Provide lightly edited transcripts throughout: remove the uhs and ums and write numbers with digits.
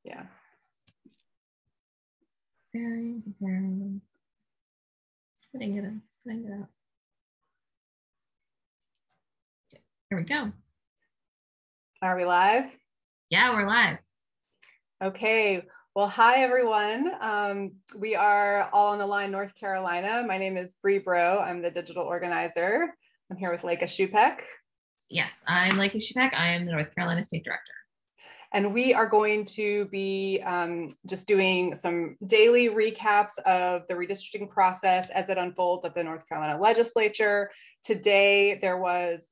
Yeah. Comparing. Spinning it up. Here we go. Are we live? Yeah, we're live. Okay. Well, hi, everyone. We are all on the line, North Carolina. My name is Bree Bro. I'm the digital organizer. I'm here with Leica Shupek. Yes, I'm Leica Shupek. I am the North Carolina State Director. And we are going to be just doing some daily recaps of the redistricting process as it unfolds at the North Carolina legislature. Today, there was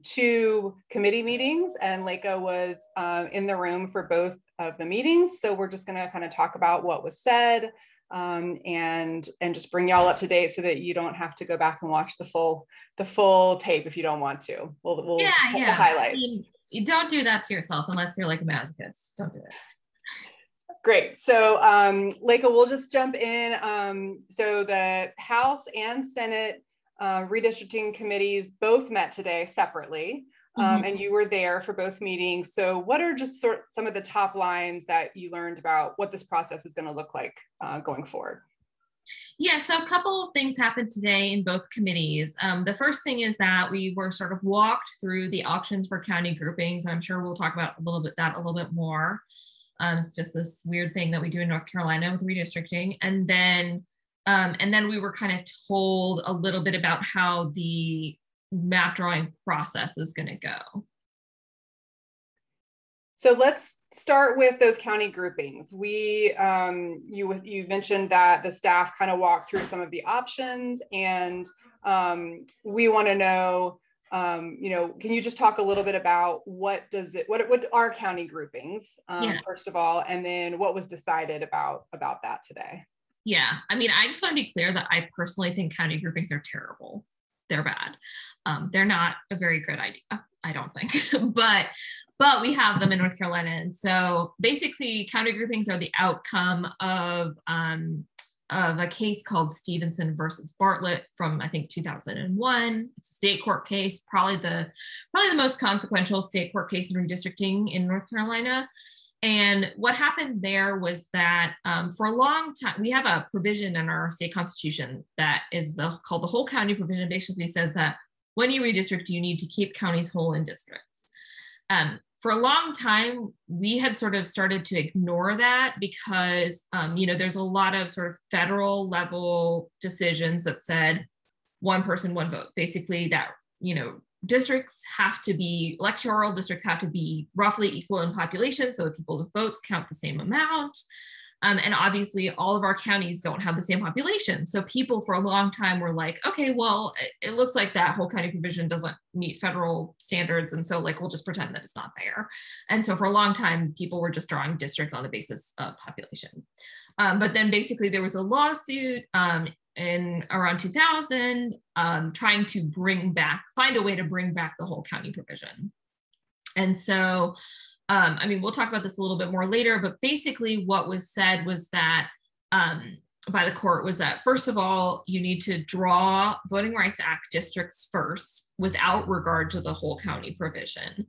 2 committee meetings, and Leica was in the room for both of the meetings. So we're just going to kind of talk about what was said and just bring y'all up to date so that you don't have to go back and watch the full tape if you don't want to. We'll the highlights. I mean, you don't do that to yourself unless you're like a masochist. Don't do it. Great. So Leica, we'll just jump in. So the House and Senate redistricting committees both met today separately, and you were there for both meetings. So what are just some of the top lines that you learned about what this process is going to look like going forward? Yeah, so a couple of things happened today in both committees. The first thing is that we were sort of walked through the options for county groupings. I'm sure we'll talk about a little bit more. It's just this weird thing that we do in North Carolina with redistricting. And then we were kind of told a little bit about how the map drawing process is going to go. So let's start with those county groupings. You mentioned that the staff kind of walked through some of the options, and we want to know, can you just talk a little bit about what are county groupings, first of all, and then what was decided about that today? Yeah, I mean, I just want to be clear that I personally think county groupings are terrible. They're bad. They're not a very good idea, I don't think, but we have them in North Carolina. And so basically county groupings are the outcome of a case called Stevenson versus Bartlett from, I think, 2001. It's a state court case, probably the most consequential state court case in redistricting in North Carolina. And what happened there was that for a long time, we have a provision in our state constitution that is called the whole county provision. Basically says that when you redistrict, you need to keep counties whole in districts. For a long time, we had sort of started to ignore that because, there's a lot of sort of federal level decisions that said one person, one vote. Basically that, electoral districts have to be roughly equal in population. So the people with votes count the same amount. And obviously all of our counties don't have the same population. So people for a long time were like, okay, well, it looks like that whole county provision doesn't meet federal standards. And so like, we'll just pretend that it's not there. And so for a long time, people were just drawing districts on the basis of population. But then basically there was a lawsuit in around 2000 trying to find a way to bring back the whole county provision. And so we'll talk about this a little bit more later, but basically what was said was that by the court was that, first of all, you need to draw Voting Rights Act districts first without regard to the whole county provision.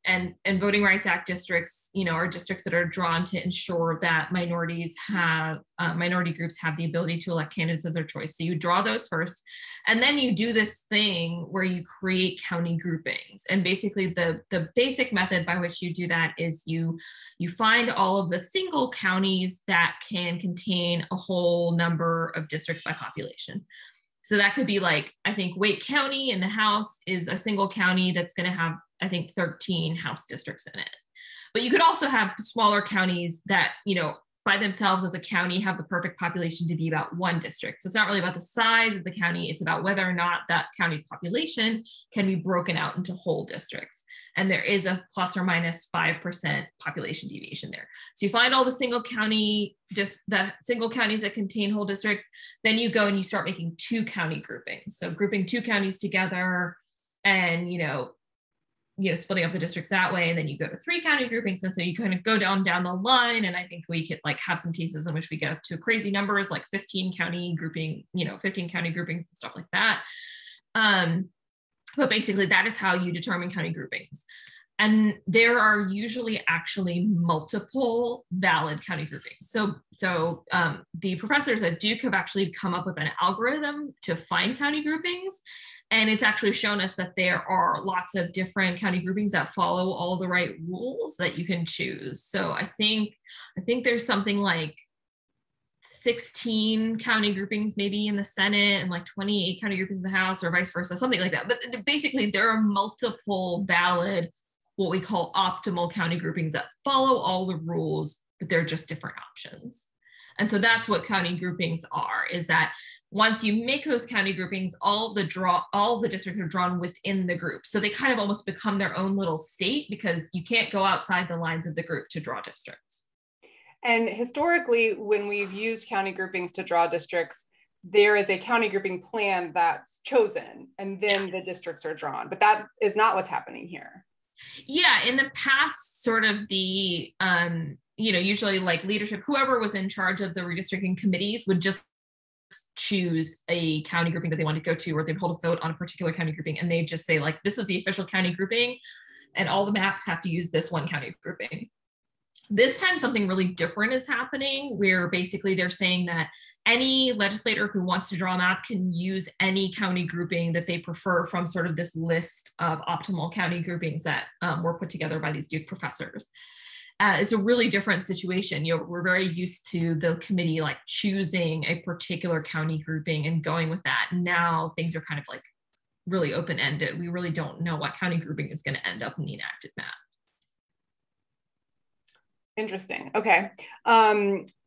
And Voting Rights Act districts, are districts that are drawn to ensure that minority groups have the ability to elect candidates of their choice. So you draw those first, and then you do this thing where you create county groupings. And basically the basic method by which you do that is you find all of the single counties that can contain a whole number of districts by population. So that could be like, I think Wake County in the House is a single county that's going to have, I think, 13 House districts in it. But you could also have smaller counties that, by themselves as a county have the perfect population to be about 1 district. So it's not really about the size of the county. It's about whether or not that county's population can be broken out into whole districts. And there is a plus or minus 5% population deviation there. So you find all the single counties that contain whole districts, then you go and you start making 2 county groupings. So grouping 2 counties together and, splitting up the districts that way. And then you go to 3 county groupings. And so you kind of go down the line. And I think we could have some cases in which we get up to crazy numbers, like 15 county groupings and stuff like that. But basically that is how you determine county groupings. And there are usually actually multiple valid county groupings. So the professors at Duke have actually come up with an algorithm to find county groupings. And it's actually shown us that there are lots of different county groupings that follow all the right rules that you can choose. So I think there's something like 16 county groupings maybe in the Senate and like 28 county groupings in the House, or vice versa, something like that. But basically there are multiple valid, what we call optimal county groupings that follow all the rules, but they're just different options. And so that's what county groupings are, is that once you make those county groupings, all the districts are drawn within the group. So they kind of almost become their own little state, because you can't go outside the lines of the group to draw districts. And historically, when we've used county groupings to draw districts, there is a county grouping plan that's chosen, and then the districts are drawn. But that is not what's happening here. Yeah, in the past, sort of the, usually like leadership, whoever was in charge of the redistricting committees would just choose a county grouping that they wanted to go to, or they'd hold a vote on a particular county grouping, and they'd just say like, this is the official county grouping, and all the maps have to use this one county grouping. This time, something really different is happening, where basically they're saying that any legislator who wants to draw a map can use any county grouping that they prefer from sort of this list of optimal county groupings that were put together by these Duke professors. It's a really different situation. We're very used to the committee like choosing a particular county grouping and going with that. Now things are kind of like really open-ended. We really don't know what county grouping is going to end up in the enacted map. Interesting. Okay.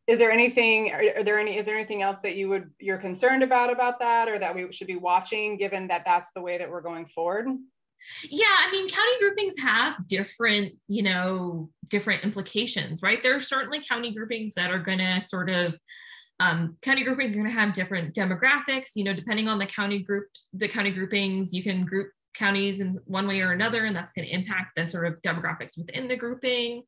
Is there anything else that you're concerned about that, or that we should be watching, given that that's the way that we're going forward? Yeah, I mean, county groupings have different implications, right? There are certainly county groupings that are going to sort of, county groupings are going to have different demographics, depending on the county groupings, you can group counties in one way or another, and that's going to impact the sort of demographics within the grouping.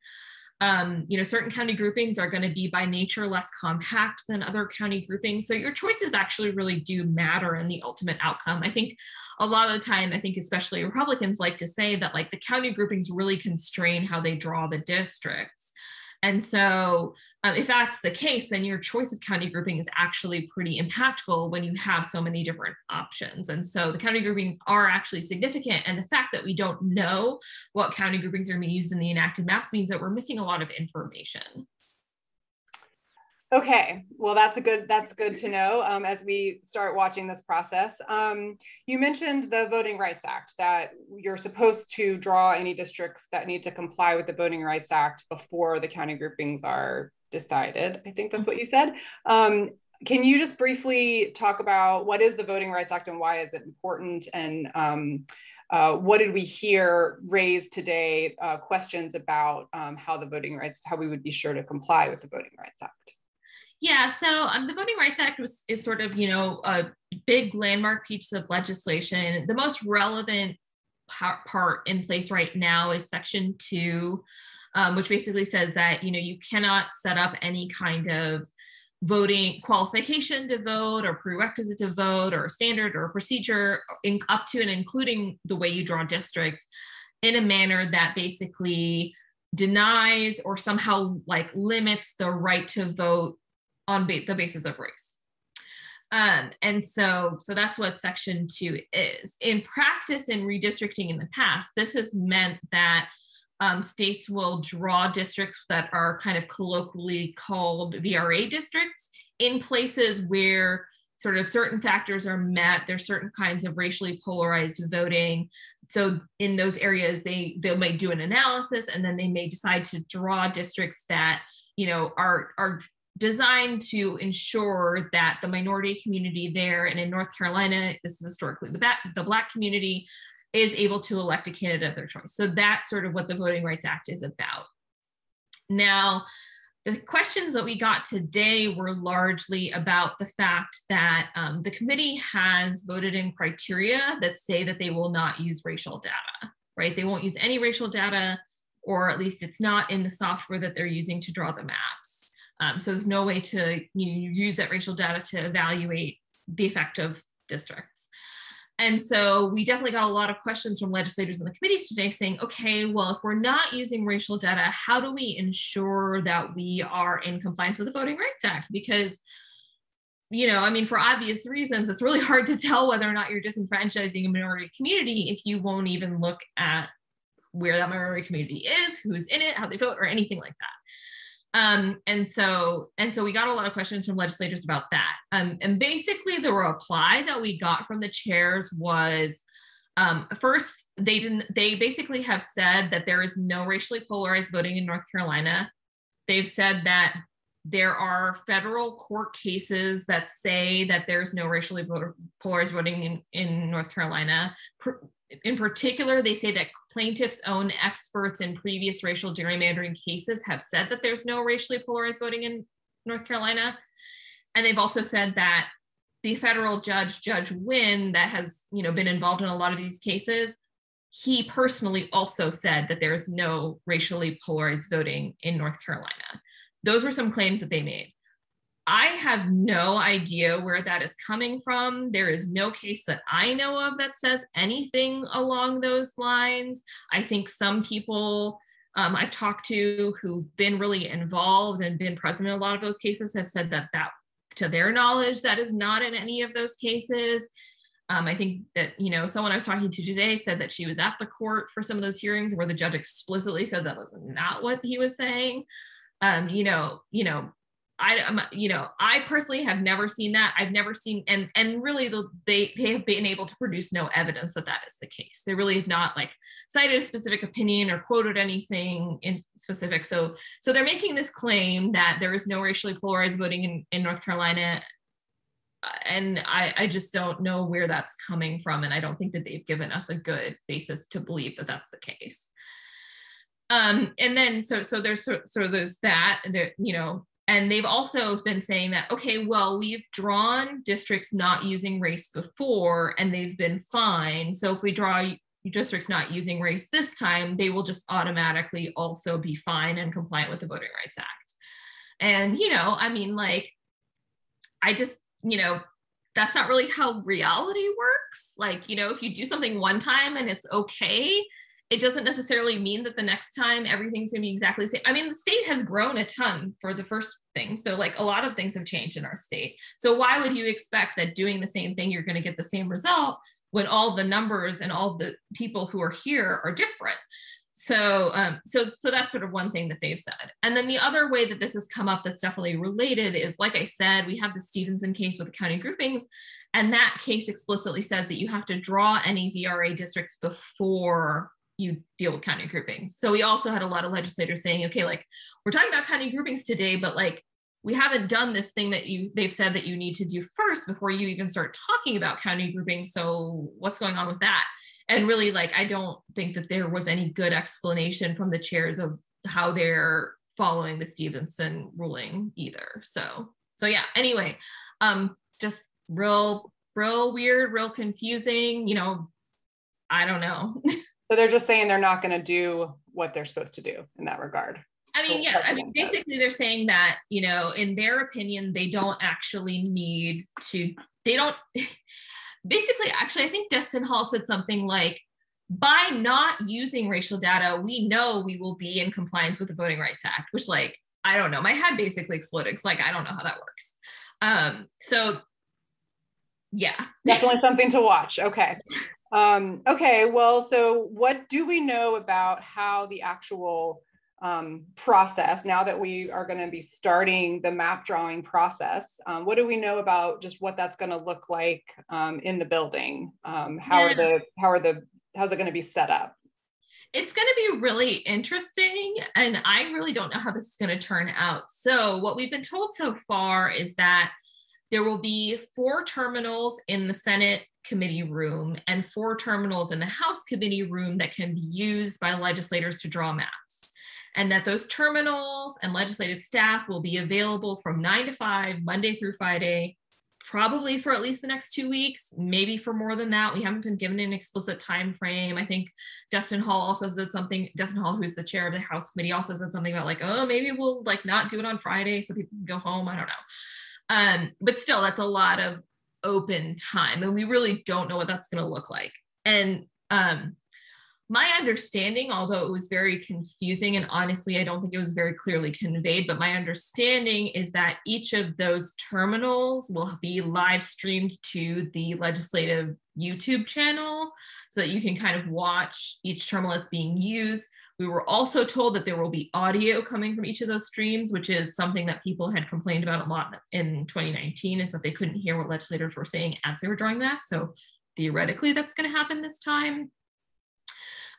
Certain county groupings are going to be by nature less compact than other county groupings. So your choices actually really do matter in the ultimate outcome. I think a lot of the time, especially Republicans like to say that like the county groupings really constrain how they draw the districts. And so if that's the case, then your choice of county grouping is actually pretty impactful when you have so many different options. And so the county groupings are actually significant. And the fact that we don't know what county groupings are going to be used in the enacted maps means that we're missing a lot of information. Okay, well, that's good to know as we start watching this process. You mentioned the Voting Rights Act, that you're supposed to draw any districts that need to comply with the Voting Rights Act before the county groupings are decided. I think that's what you said. Can you just briefly talk about what is the Voting Rights Act and why is it important? And what did we hear raised today, questions about how we would be sure to comply with the Voting Rights Act? Yeah, so the Voting Rights Act is sort of, a big landmark piece of legislation. The most relevant part in place right now is Section 2, which basically says that, you cannot set up any kind of voting qualification to vote or prerequisite to vote or a standard or a procedure up to and including the way you draw districts in a manner that basically denies or somehow like limits the right to vote on the basis of race. And so that's what Section 2 is. In practice, in redistricting in the past, this has meant that states will draw districts that are kind of colloquially called VRA districts in places where sort of certain factors are met. There's certain kinds of racially polarized voting. So in those areas, they may do an analysis, and then they may decide to draw districts that, are designed to ensure that the minority community there, and in North Carolina, this is historically the Black community, is able to elect a candidate of their choice. So that's sort of what the Voting Rights Act is about. Now, the questions that we got today were largely about the fact that the committee has voted in criteria that say that they will not use racial data, right? They won't use any racial data, or at least it's not in the software that they're using to draw the maps. So there's no way to use that racial data to evaluate the effect of districts. And so we definitely got a lot of questions from legislators in the committees today saying, okay, well, if we're not using racial data, how do we ensure that we are in compliance with the Voting Rights Act? Because, you know, I mean, for obvious reasons, it's really hard to tell whether or not you're disenfranchising a minority community if you won't even look at where that minority community is, who's in it, how they vote, or anything like that. And so we got a lot of questions from legislators about that. And basically the reply that we got from the chairs was, first, they basically have said that there is no racially polarized voting in North Carolina. They've said that there are federal court cases that say that there's no racially polarized voting in North Carolina. In particular, they say that plaintiffs' own experts in previous racial gerrymandering cases have said that there's no racially polarized voting in North Carolina. And they've also said that the federal judge, Judge Wynn, that has, you know, been involved in a lot of these cases, he personally also said that there's no racially polarized voting in North Carolina. Those were some claims that they made. I have no idea where that is coming from. There is no case that I know of that says anything along those lines. I think some people I've talked to who've been really involved and been present in a lot of those cases have said that to their knowledge, that is not in any of those cases. I think that, you know, someone I was talking to today said that she was at the court for some of those hearings where the judge explicitly said that was not what he was saying. I personally have never seen that. I've never seen, and really they have been able to produce no evidence that that is the case. They really have not like cited a specific opinion or quoted anything in specific. So they're making this claim that there is no racially polarized voting in North Carolina. And I just don't know where that's coming from. And I don't think that they've given us a good basis to believe that that's the case. And then, so there's there's that, there, you know, and they've also been saying that, okay, well, we've drawn districts not using race before and they've been fine. So if we draw districts not using race this time, they will just automatically also be fine and compliant with the Voting Rights Act. And, you know, I mean, like, I just, you know, that's not really how reality works. Like, you know, if you do something one time and it's okay, it doesn't necessarily mean that the next time everything's gonna be exactly the same. I mean, the state has grown a ton for the first thing. So like a lot of things have changed in our state. So why would you expect that doing the same thing, you're gonna get the same result when all the numbers and all the people who are here are different? So that's sort of one thing that they've said. And then the other way that this has come up that's definitely related is, like I said, we have the Stevenson case with the county groupings, and that case explicitly says that you have to draw any VRA districts before you deal with county groupings. So we also had a lot of legislators saying, okay, like we're talking about county groupings today, but like we haven't done this thing that they've said that you need to do first before you even start talking about county groupings. So what's going on with that? And really, like, I don't think that there was any good explanation from the chairs of how they're following the Stevenson ruling either. So yeah, anyway, just real weird, real confusing, you know, I don't know. So they're just saying they're not going to do what they're supposed to do in that regard. I mean, yeah, I mean, basically they're saying that, you know, in their opinion, they don't actually need to, basically, actually, I think Destin Hall said something like, by not using racial data, we know we will be in compliance with the Voting Rights Act, which, like, I don't know, my head basically exploded. It's like, I don't know how that works. So yeah. Definitely something to watch. Okay. Okay, well, so what do we know about how the actual process, now that we are going to be starting the map drawing process, what do we know about just what that's going to look like in the building? How's it going to be set up? It's going to be really interesting, and I really don't know how this is going to turn out. So what we've been told so far is that there will be 4 terminals in the Senate committee room and 4 terminals in the House committee room that can be used by legislators to draw maps. And that those terminals and legislative staff will be available from 9 to 5, Monday through Friday, probably for at least the next 2 weeks, maybe for more than that. We haven't been given an explicit time frame. I think Destin Hall also said something, Destin Hall, who's the chair of the House committee, also said something about like, oh, maybe we'll like not do it on Friday so people can go home. I don't know. But still, that's a lot of open time, and we really don't know what that's going to look like. And my understanding, although it was very confusing, and honestly, I don't think it was very clearly conveyed, but my understanding is that each of those terminals will be live streamed to the legislative YouTube channel so that you can kind of watch each terminal that's being used. We were also told that there will be audio coming from each of those streams, which is something that people had complained about a lot in 2019, is that they couldn't hear what legislators were saying as they were drawing maps. So theoretically, that's going to happen this time.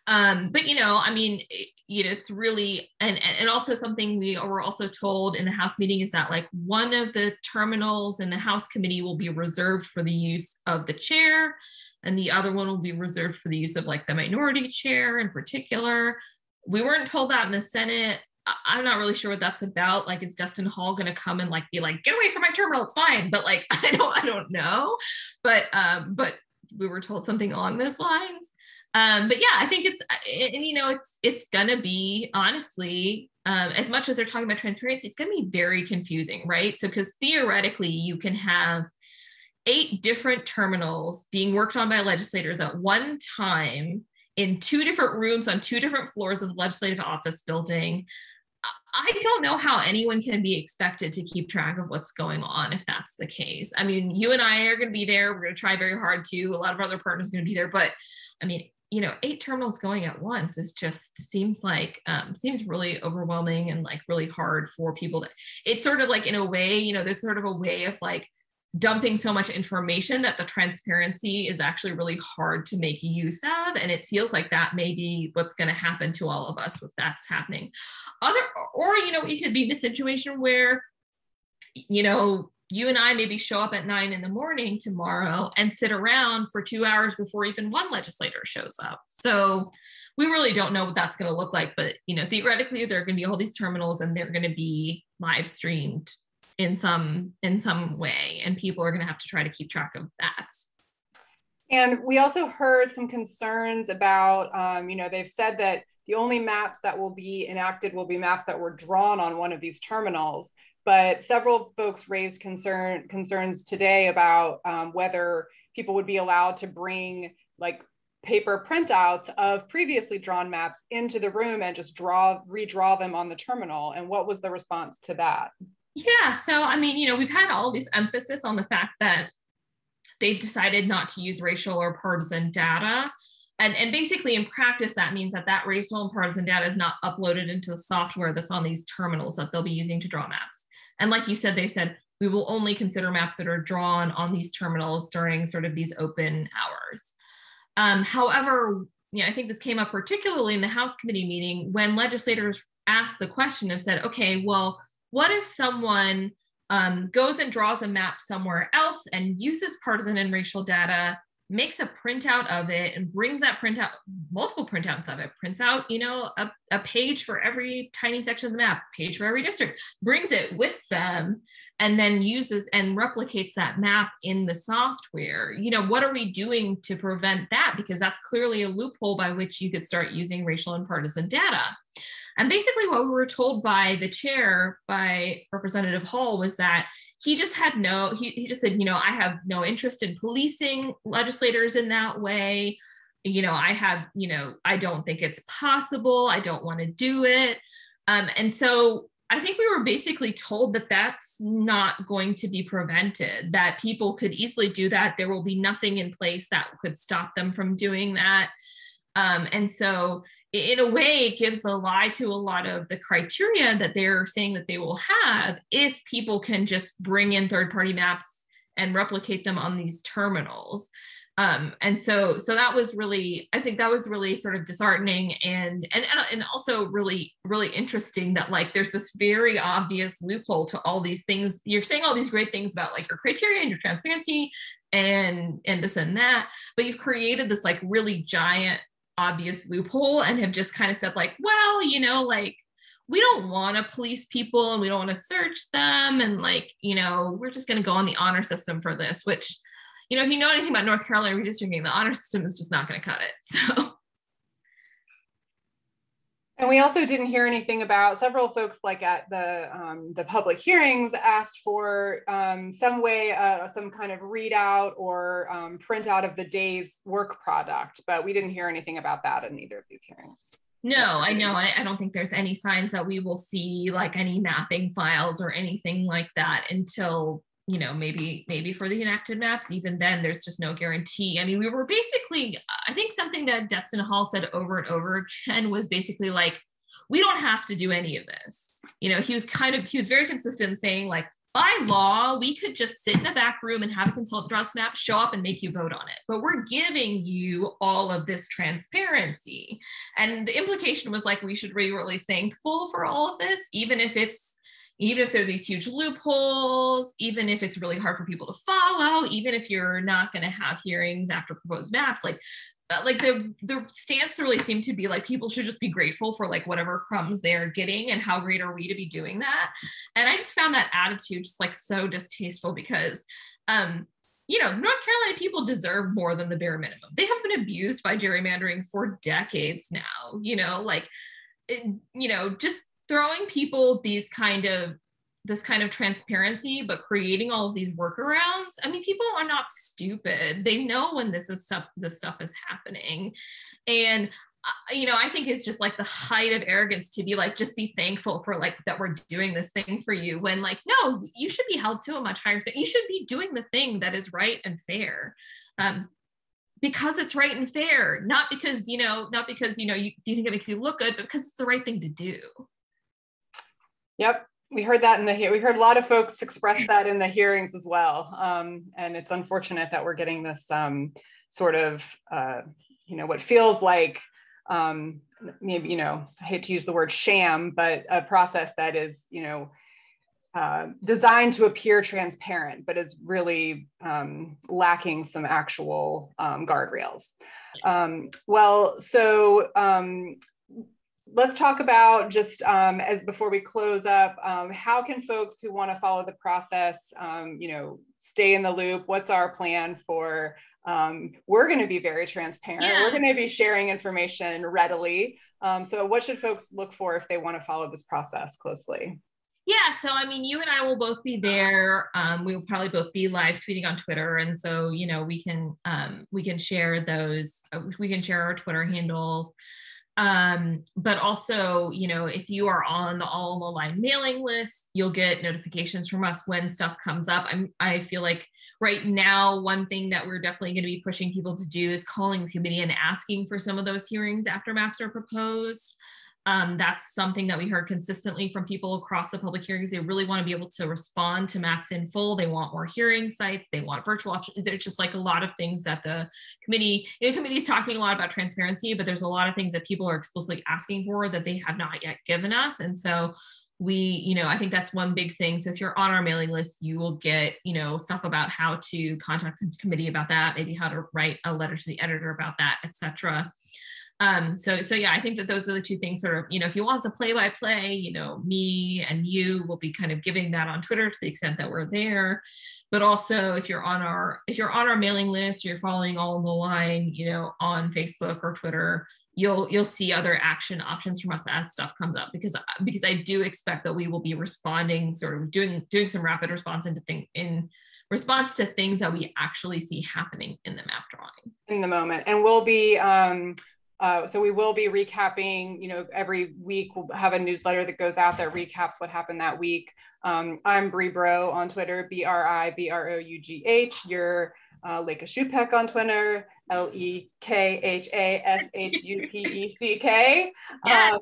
But, you know, I mean, it's really, and also something we were also told in the House meeting is that like one of the terminals in the House committee will be reserved for the use of the chair, and the other one will be reserved for the use of like the minority chair in particular. We weren't told that in the Senate. I'm not really sure what that's about. Like, is Dustin Hall going to come and like be like, get away from my terminal, it's fine. But like, I don't know. But we were told something along those lines. But yeah, I think it's gonna be, honestly, as much as they're talking about transparency, it's gonna be very confusing, right? So, because theoretically you can have 8 different terminals being worked on by legislators at one time in 2 different rooms on 2 different floors of the legislative office building. I don't know how anyone can be expected to keep track of what's going on if that's the case. I mean, you and I are going to be there. We're going to try very hard to. A lot of our other partners are going to be there. But I mean, 8 terminals going at once is just seems really overwhelming and like really hard for people to, it's sort of like in a way, there's sort of a way of like dumping so much information that the transparency is actually really hard to make use of. And it feels like that may be what's going to happen to all of us if that's happening. We could be in a situation where, you and I maybe show up at 9 a.m. tomorrow and sit around for 2 hours before even one legislator shows up. So we really don't know what that's going to look like. But, theoretically, there are going to be all these terminals and they're going to be live streamed in some way. And people are going to have to try to keep track of that. And we also heard some concerns about, they've said that the only maps that will be enacted will be maps that were drawn on one of these terminals. But several folks raised concerns today about whether people would be allowed to bring like paper printouts of previously drawn maps into the room and just redraw them on the terminal. And what was the response to that? Yeah, so I mean, we've had all this emphasis on the fact that they've decided not to use racial or partisan data. And basically in practice, that means that racial and partisan data is not uploaded into the software that's on these terminals that they'll be using to draw maps. And like you said, they said, we will only consider maps that are drawn on these terminals during sort of these open hours. However, I think this came up particularly in the House committee meeting when legislators asked the question of said, okay, well, what if someone goes and draws a map somewhere else and uses partisan and racial data, makes a printout of it and brings that printout, multiple printouts of it, prints out, a page for every tiny section of the map, page for every district, brings it with them, and then uses and replicates that map in the software. What are we doing to prevent that? Because that's clearly a loophole by which you could start using racial and partisan data. And basically what we were told by the chair, by Representative Hall, was that he just had he just said, I have no interest in policing legislators in that way. I don't think it's possible. I don't want to do it. And so I think we were basically told that that's not going to be prevented, that people could easily do that. There will be nothing in place that could stop them from doing that. And so in a way, it gives a lie to a lot of the criteria that they're saying that they will have if people can just bring in third-party maps and replicate them on these terminals. And so that was really, I think that was really sort of disheartening and also really, really interesting that like there's this very obvious loophole to all these things. You're saying all these great things about like your criteria and your transparency and this and that, but you've created this like really giant obvious loophole and have just kind of said like, well, like we don't want to police people and we don't want to search them. And like, we're just going to go on the honor system for this, which, if you know anything about North Carolina redistricting, the honor system is just not going to cut it. So. And we also didn't hear anything about, several folks like at the public hearings asked for some way, some kind of readout or printout of the day's work product, but we didn't hear anything about that in either of these hearings. No, I know. I don't think there's any signs that we will see like any mapping files or anything like that until, you know, maybe for the enacted maps. Even then, there's just no guarantee. I mean, we were basically, I think something that Destin Hall said over and over again was basically like, we don't have to do any of this. You know, he was very consistent saying like, by law, we could just sit in a back room and have a consultant draw a map, show up and make you vote on it. But we're giving you all of this transparency. And the implication was like, we should be really thankful for all of this, even if there are these huge loopholes, even if it's really hard for people to follow, even if you're not going to have hearings after proposed maps, like the stance really seemed to be like people should just be grateful for like whatever crumbs they're getting, and how great are we to be doing that. And I just found that attitude just like so distasteful, because you know, North Carolina people deserve more than the bare minimum. They have been abused by gerrymandering for decades now, you know, like you know, just throwing people this kind of transparency, but creating all of these workarounds. I mean, people are not stupid. They know when this stuff is happening. And you know, I think it's just like the height of arrogance to be like, just be thankful for like that we're doing this thing for you, when like, no, you should be held to a much higher standard. You should be doing the thing that is right and fair. Because it's right and fair, not because you know, you think it makes you look good, but because it's the right thing to do. Yep. We heard that we heard a lot of folks express that in the hearings as well. And it's unfortunate that we're getting this sort of, you know, what feels like maybe, you know, I hate to use the word sham, but a process that is, you know, designed to appear transparent, but is really lacking some actual guardrails. Well, so let's talk about just as before we close up, how can folks who want to follow the process, you know, stay in the loop? What's our plan for, we're going to be very transparent. Yeah. We're going to be sharing information readily. So what should folks look for if they want to follow this process closely? Yeah, so I mean, you and I will both be there. We will probably both be live tweeting on Twitter, and so you know, we can share those. We can share our Twitter handles. But also, you know, if you are on the All on the Line mailing list, you'll get notifications from us when stuff comes up. I feel like right now, one thing that we're definitely going to be pushing people to do is calling the committee and asking for some of those hearings after maps are proposed. That's something that we heard consistently from people across the public hearings. They really want to be able to respond to maps in full. They want more hearing sites. They want virtual options. There's just like a lot of things that the committee, you know, committee is talking a lot about transparency, but there's a lot of things that people are explicitly asking for that they have not yet given us. And so we, you know, I think that's one big thing. So if you're on our mailing list, you will get, you know, stuff about how to contact the committee about that, maybe how to write a letter to the editor about that, etc. So yeah, I think that those are the two things sort of, you know, if you want to play by play, you know, me and you will be kind of giving that on Twitter to the extent that we're there. But also if you're on our mailing list, you're following All on the Line, you know, on Facebook or Twitter, you'll see other action options from us as stuff comes up, because I do expect that we will be responding, sort of doing some rapid response in response to things that we actually see happening in the map drawing in the moment. And we'll be so we will be recapping, you know, every week we'll have a newsletter that goes out that recaps what happened that week. I'm Bribro on Twitter, BRIBROUGH. You're Leka Shupek on Twitter, LEKHASHUPECK. Yeah.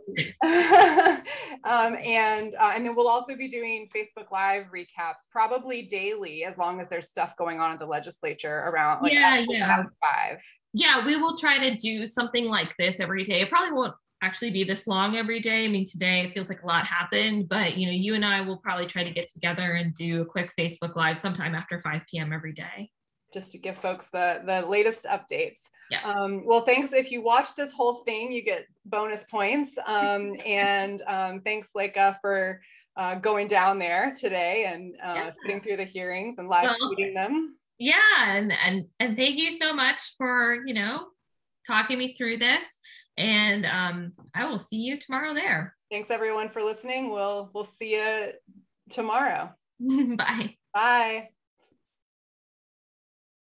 And then we'll also be doing Facebook Live recaps, probably daily, as long as there's stuff going on in the legislature around like after 5. Yeah, we will try to do something like this every day. It probably won't actually be this long every day. I mean, today it feels like a lot happened, but you know, you and I will probably try to get together and do a quick Facebook Live sometime after 5 p.m. every day. Just to give folks the latest updates. Yeah. Well, thanks. If you watch this whole thing, you get bonus points. And thanks, Leka, for going down there today and sitting through the hearings and live tweeting them. Yeah, and thank you so much for, you know, talking me through this. And I will see you tomorrow there. Thanks everyone for listening. We'll see you tomorrow. Bye. Bye.